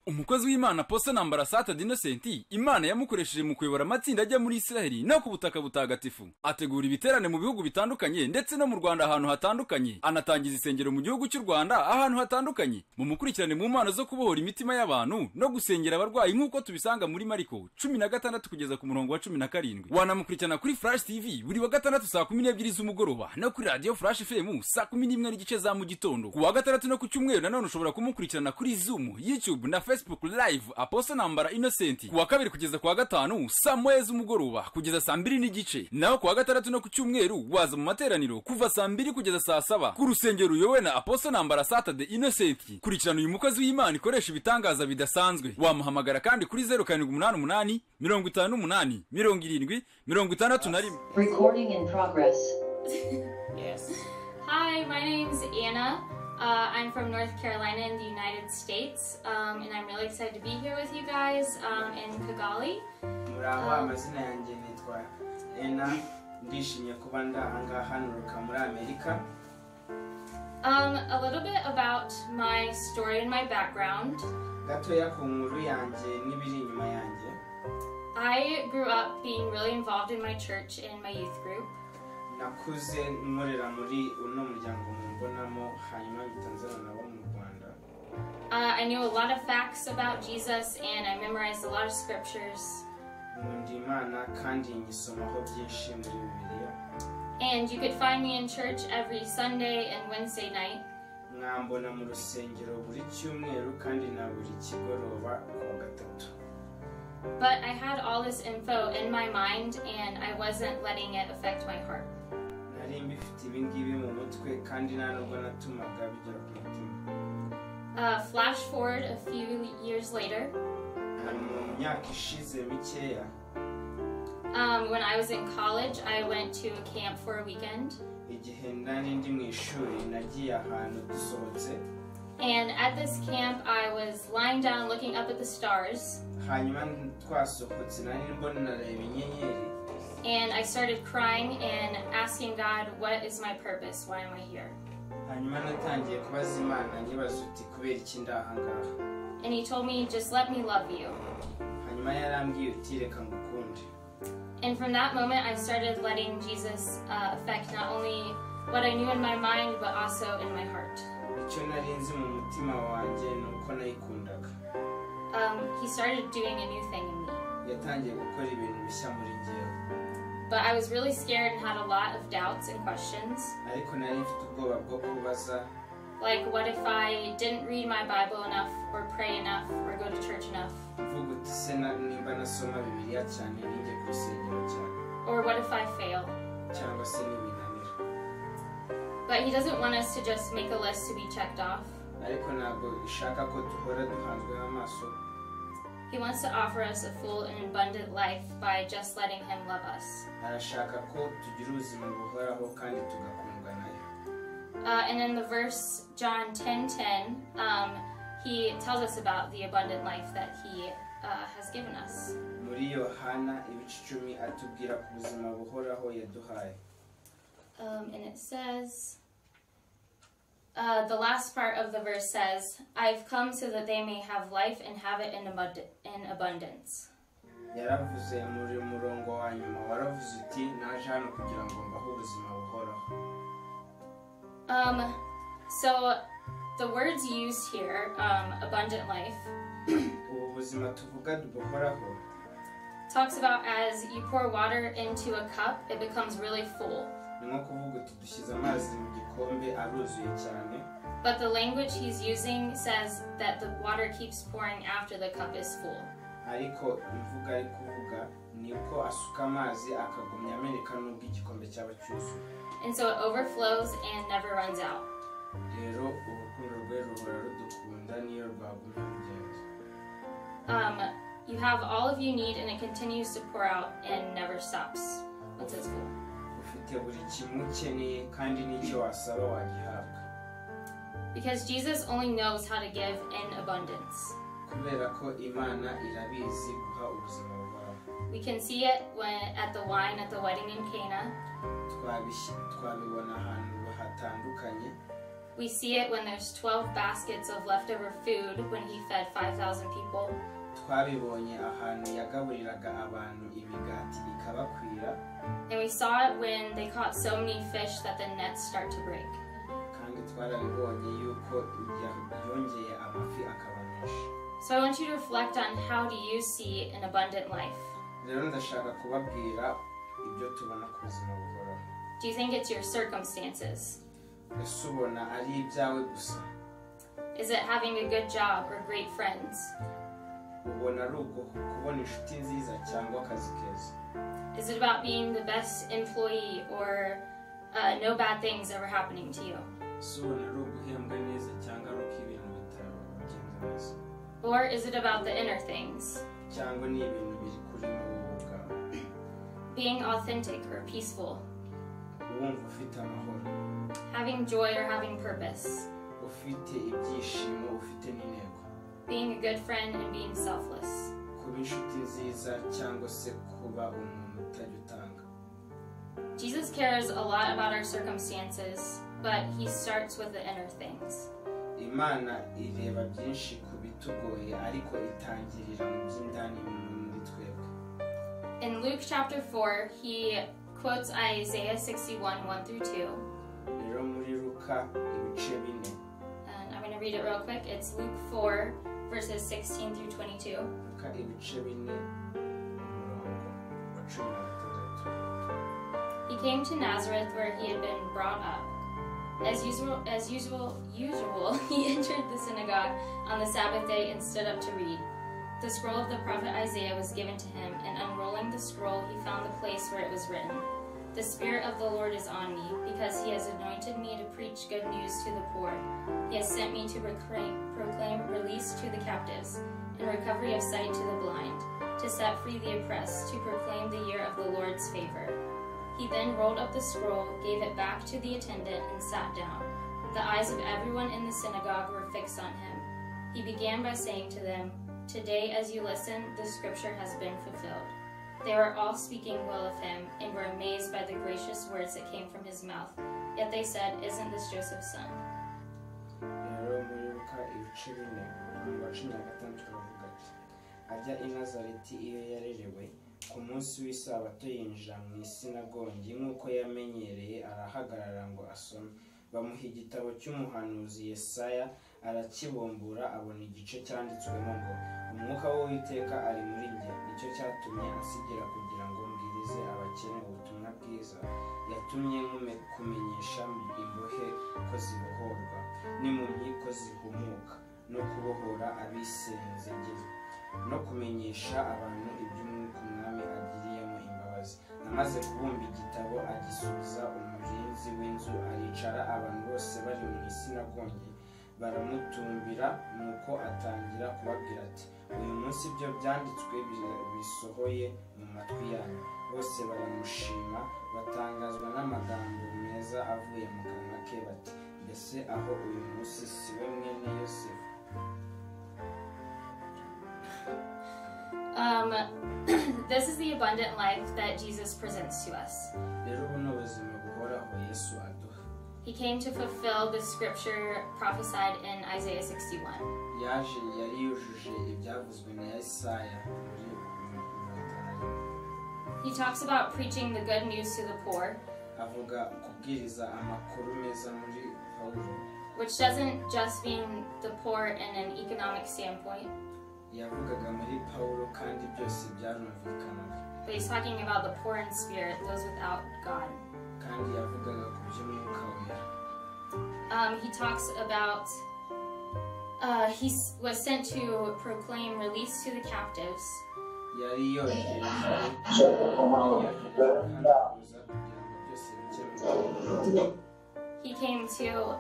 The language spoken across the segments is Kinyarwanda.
Umukozi w'Imana Apostle Ntambara Sata Innocent Imana yamukoresheje mu kuyobora amatsinda ajya muri Israeli no ku butaka butagatifu. Ategura ibiterane mu bihugu bitandukanye ndetse no mu Rwanda ahantu hatandukanye. Anatangiza isengero mu gihugu cy'u Rwanda ahantu hatandukanye. Mu mukurikirane mu mpano zo kubohora imitima y'abantu no gusengera abarwayi nk'uko tubisanga muri Mariko 16 kugeza ku murongo wa 17. Wanamukurikirana kuri Flash TV buri wa gatandatu saa 12 z'umugoroba no kuri Radio Flash FM saa 11 n'igice za mu gitondo. Ku wa gatandatu no ku cyumweru nanone ushobora kumukurikirana kuri Zoom, YouTube na Facebook Live Apostle Ntambara Innocent. Ku wa kabiri kugeza ku wa gatanu saa 1 z'umugoroba kugeza saa 2 n'igice. Naho ku wa gatandatu no ku cyumweru waza mu materaniro kuva saa 2 kugeza saa 7 ku rusengero uyobowe na Apostle Ntambara Sata Innocent. Kurikirana uyu mukozi w'Imana ikoresha ibitangaza bidasanzwe. Wamuhamagara kandi kuri 0788 58 70 61. Recording in progress. Yes. Hi, my name's Anna. I'm from North Carolina in the United States, and I'm really excited to be here with you guys in Kigali. Muraho amazina yanjye nitwa Anna, ndishimye kuba ndahangaha nuruka muri Amerika. A little bit about my story and my background. Gatoya ku nkuru yanjye n'ibiri inyuma yanjye. I grew up being really involved in my church and my youth group. Nakuze nkorera muri uno muryango mbonamo hanyuma bitanzana nabo mu Rwanda. I knew a lot of facts about Jesus and I memorized a lot of scriptures. Imana kandi nyisomaho byinshi muri Bibiliya. And you could find me in church every Sunday and Wednesday night. Mwambona mu rusengero buri cyumweru kandi na buri kigoroba ku wa gatatu. But I had all this info in my mind and I wasn't letting it affect my heart. Nari mbifite ibingibi mu mutwe kandi ntabwo natumaga bigera ku mutima. Flash forward a few years later. Mu myaka ishize mikeya. When I was in college, I went to a camp for a weekend. Igihe nari ndi mu ishuri nagiye ahantu dusohotse. And at this camp, I was lying down looking up at the stars. Hanyuma twasohotse nari mbona nareba inyenyeri. And I started crying and asking God, what is my purpose? Why am I here? Hanyuma natangiye kubaza Imana nyibaza uti kubera iki ndahangaha. And he told me, just let me love you. Hanyuma yarambwiye uti reka ngukunde. And from that moment, I started letting Jesus affect not only what I knew in my mind, but also in my heart. Icyo nari nzi mu mutima wanjye nuko nayikundaga. He started doing a new thing in me. Yatangiye gukora ibintu bishya muri njyewe. But I was really scared and had a lot of doubts and questions. Ariko nari mfite ubwoba bwo kubaza. Like, what if I didn't read my Bible enough, or pray enough, or go to church enough? Mvuga uti se nimba nasoma Bibiliya cyane ninjye ku rusengero cyane. Or what if I fail? Cyangwa se nibinanira. But he doesn't want us to just make a list to be checked off. Ariko ntabwo ishaka ko duhora duhanzwe amaso. He wants to offer us a full and abundant life by just letting him love us. Arashaka ko tugira ubuzima buhoraho kandi tugakundwa nayo. And in the verse John 10:10, he tells us about the abundant life that he has given us. Muri Yohana ibice 10 atubwira ku buzima buhoraho yaduhaye. And it says, the last part of the verse says, I've come so that they may have life and have it in abundance. Yaravuze muri murongo wa nyuma waravuze uti naje hano kugira ngo mbaho ubuzima buhoraho. So the words used here, abundant life, ubuzima tuvuga buhoraho, talks about as you pour water into a cup, it becomes really full. Nko kuvuga uti dushyize amazi mu gikombe aruzuye cyane. But the language he's using says that the water keeps pouring after the cup is full. Ariko imvuga ari kuvuga niko asuka amazi akagumya ameneka nubwo igikombe cyaba cyuzuye. And so it overflows and never runs out. Rero urukundo rwe ruhora rudukunda niyo rwagumya kugenda. You have all of you need and it continues to pour out and never stops once it's full. Ufite buri kimwe ukeneye kandi n'icyo wasaba wagihabwa. Because Jesus only knows how to give in abundance. Kubera ko Imana irabizi guha ubuzima buhoraho. We can see it at the wine at the wedding in Cana. Twabibona ahantu hatandukanye. We see it when there's 12 baskets of leftover food when he fed 5,000 people. twabibonye ahantu yagaburiraga abantu imigati ikabakwira, And we saw it when they caught so many fish that the nets start to break. kandi twarabibonye yuko yongeye amafi akaba menshi. So I want you to reflect on how do you see an abundant life? Rero ndashaka kubabwira ibyo tubona ku buzima buhoraho. Do you think it's your circumstances? Ese ubona ari ibyawe gusa? Is it having a good job or great friends? Ubona ari kubona inshuti nziza cyangwa akazi keza? Is it about being the best employee or no bad things ever happening to you? Ese ubona ari uguhembwa neza cyangwa ari uko ibintu bitagenze neza? Or is it about the inner things? Cyangwa ni ibintu biri kuri wowe ubwawe? Being authentic or peaceful? Wumva ufite amahoro? Having joy or having purpose? Ufite ibyishimo, ufite n'intego? Being a good friend and being selfless? Kuba inshuti nziza cyangwa se kuba umuntu utajya utanga? Jesus cares a lot about our circumstances, but he starts with the inner things. Imana ireba byinshi ku bitugoye ariko itangirira mu by'indani muri twebwe. In Luke chapter 4, he quotes Isaiah 61, 1 through 2. Rero muri Luka ibice bine. And I'm going to read it real quick. It's Luke 4, verses 16 through 22. Luka ibice bine umurongo wa 16. He came to Nazareth where he had been brought up. As usual, he entered the synagogue on the Sabbath day and stood up to read. The scroll of the prophet Isaiah was given to him, and unrolling the scroll, he found the place where it was written, "The Spirit of the Lord is on me, because he has anointed me to preach good news to the poor. He has sent me to proclaim release to the captives, and recovery of sight to the blind, to set free the oppressed, to proclaim the year of the Lord's favor." He then rolled up the scroll, gave it back to the attendant, and sat down. The eyes of everyone in the synagogue were fixed on him. He began by saying to them, "Today, as you listen, the scripture has been fulfilled." They were all speaking well of him, and were amazed by the gracious words that came from his mouth. Yet they said, "Isn't this Joseph's son?" Rero muri Luka ibice bine umurongo wa 16 turavuga ati, ajya i Nazareti iyo yarerewe, ku munsi w'isabato yinjira mu isinagogi nk'uko yamenyereye, arahagarara ngo asome. Bamuha igitabo cy'umuhanuzi Yesaya, arakibumbura abona igice cyanditswemo ngo, "Umwuka w'Uwiteka ari muri njye, nicyo cyatumye ansigira kugira ngo mbwirize abakene ubutumwa bwiza. Yatumye kumenyesha imbohe ko zibohorwa, n'impumyi ko zihumuka, no kubohora abisenzegeri, no kumenyesha abantu iby'umwuka umwami agiriyemo imbabazi." Amaze kubumba igitabo agisubiza umurinzi w'inzu, aricara. Abantu bose bari mu isinagogi baramutumbira, nuko atangira kubabwira ati, "Uyu munsi ibyo byanditswe bisohoye mu matwi yanyu." Bose baramushima, batangazwa n'amagambo meza avuye mu kanwa ke, bati, "Mbese aho uyu munsi si we mwene Yosefu?" This is the abundant life that Jesus presents to us. Rero buno buzima buhoraho Yesu aduha. He came to fulfill the scripture prophesied in Isaiah 61. Yaje yari yujuje ibyavuzwe na Yesaya muri 51. He talks about preaching the good news to the poor, Avuga kubwiriza amakuru meza muri Pawulo. which doesn't just mean the poor in an economic standpoint, Yavugaga muri Pawulo kandi byose byanumvikanaga. but he's talking about the poor in spirit, those without God. Kandi yavugaga ku by'umwuka wera. He talks about he was sent to proclaim release to the captives. Yari yohereje He came to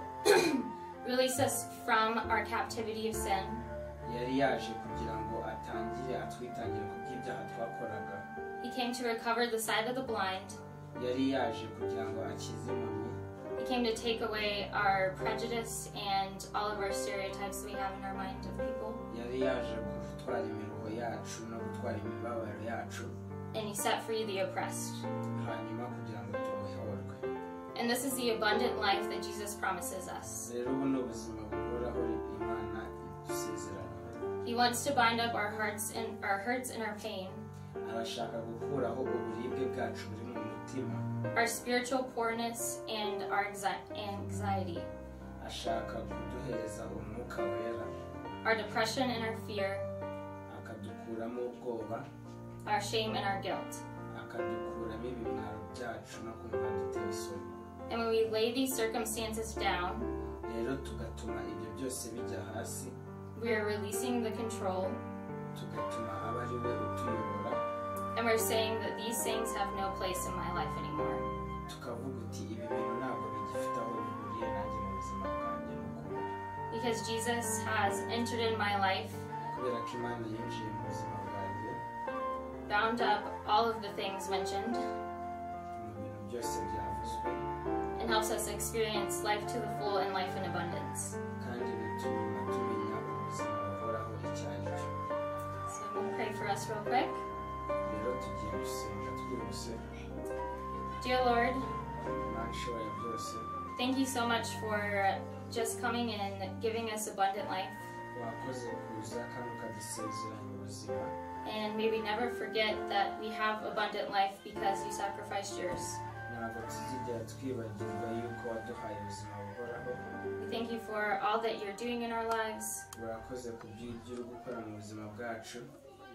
release us from our captivity of sin. Yari yaje kugira ngo atwitangire ku by'ibyaha twakoraga. He came to recover the sight of the blind. Yari yaje kugira ngo akize impumyi. He came to take away our prejudice and all of our stereotypes that we have in our mind of people. Yari yaje gutwara imiruho yacu no gutwara imibabaro yacu. And he set free the oppressed. Hanyuma kugira ngo tubohorwe. And this is the abundant life that Jesus promises us. rero ubu ni ubuzima buhoraho imana idusezerana. He wants to bind up our hurts and our pain, arashaka gukuraho uburibwe bwacu buri mu mutima, our spiritual poorness and our anxiety, ashaka kuduhereza umwuka wera, our depression and our fear, akadukuramo ubwoba, our shame and our guilt. akadukuramo ibimwaro byacu no kumva duteye isoni. And when we lay these circumstances down, rero tugatuma ibyo byose bijya hasi, we are releasing the control, tugatuma aba ari we utuyobora, and we're saying that these things have no place in my life anymore. tukavuga uti ibi bintu ntabwo bigifite aho bihuriye nanjye mu buzima bwanjye n'ukuri. Because Jesus has entered in my life, kubera ko imana yinjiye mu buzima bwanjye, bound up all of the things mentioned, mu bintu byose byavuzwe, and helps us experience life to the full and life in abundance. kandi bituma tumenya ubuzima buhoraho icyo ari cyo. So I'm going to pray for us real quick. rero tugiye gusenga twihuse. Dear Lord, imana ishobora byose, thank you so much for just coming and giving us abundant life. wakoze kuza kandi ukadusezeranya ubuzima, And may we never forget that we have abundant life because you sacrificed yours. ntabwo tuzigera twibagirwa yuko waduhaye ubuzima buhoraho. We thank you for all that you're doing in our lives. urakoze ku by'ibyo uri gukora mu buzima bwacu.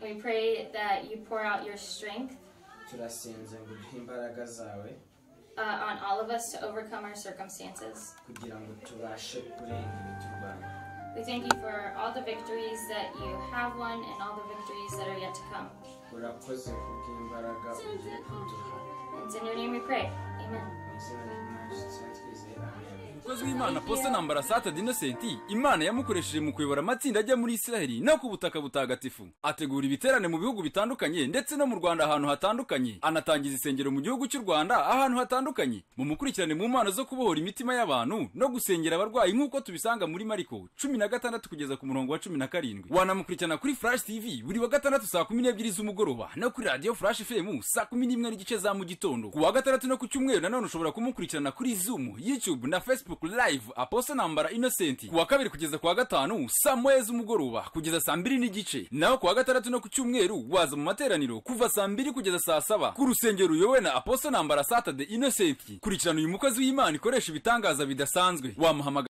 We pray that you pour out your strength turasenze ngo uduhe imbaraga zawe on all of us to overcome our circumstances. kugira ngo tubashe kurenga ibiturwanya. We thank you for all the victories that you have won and all the victories that are yet to come. urakoze kubw'imbaraga ugiye kuduha. And it's in your name we pray. Amen. mu izina ry'imana twizeye, amen. umukozi w'imana Apostle Ntambara Sata Innocent imana yamukoresheje mu kuyobora amatsinda ajya muri Isiraheli no ku butaka butagatifu, ategura ibiterane mu bihugu bitandukanye ndetse no mu Rwanda ahantu hatandukanye, anatangiza isengero mu gihugu cy'u Rwanda ahantu hatandukanye. mu mukurikirane mu mpano zo kubohora imitima y'abantu no gusengera abarwayi nk'uko tubisanga muri Mariko 16 kugeza ku murongo wa 17. wanamukurikirana kuri Flash TV buri wa gatandatu saa 12 z'umugoroba no kuri Radio Flash FM saa 11 n'igice za mu gitondo. ku wa gatandatu no ku cyumweru nanone ushobora kumukurikirana kuri Zoom, YouTube na Facebook Live Apostle Ntambara Innocent ku wa kabiri kugeza ku wa gatanu saa 1 z'umugoroba kugeza saa 2 n'igice. naho ku wa gatandatu no ku cyumweru waza mu materaniro kuva saa 2 kugeza saa 7 ku rusengero uyobowe na Apostle Ntambara Sata Innocent. kurikirana uyu mukozi w'Imana ikoresha ibitangaza bidasanzwe. wamuhamagara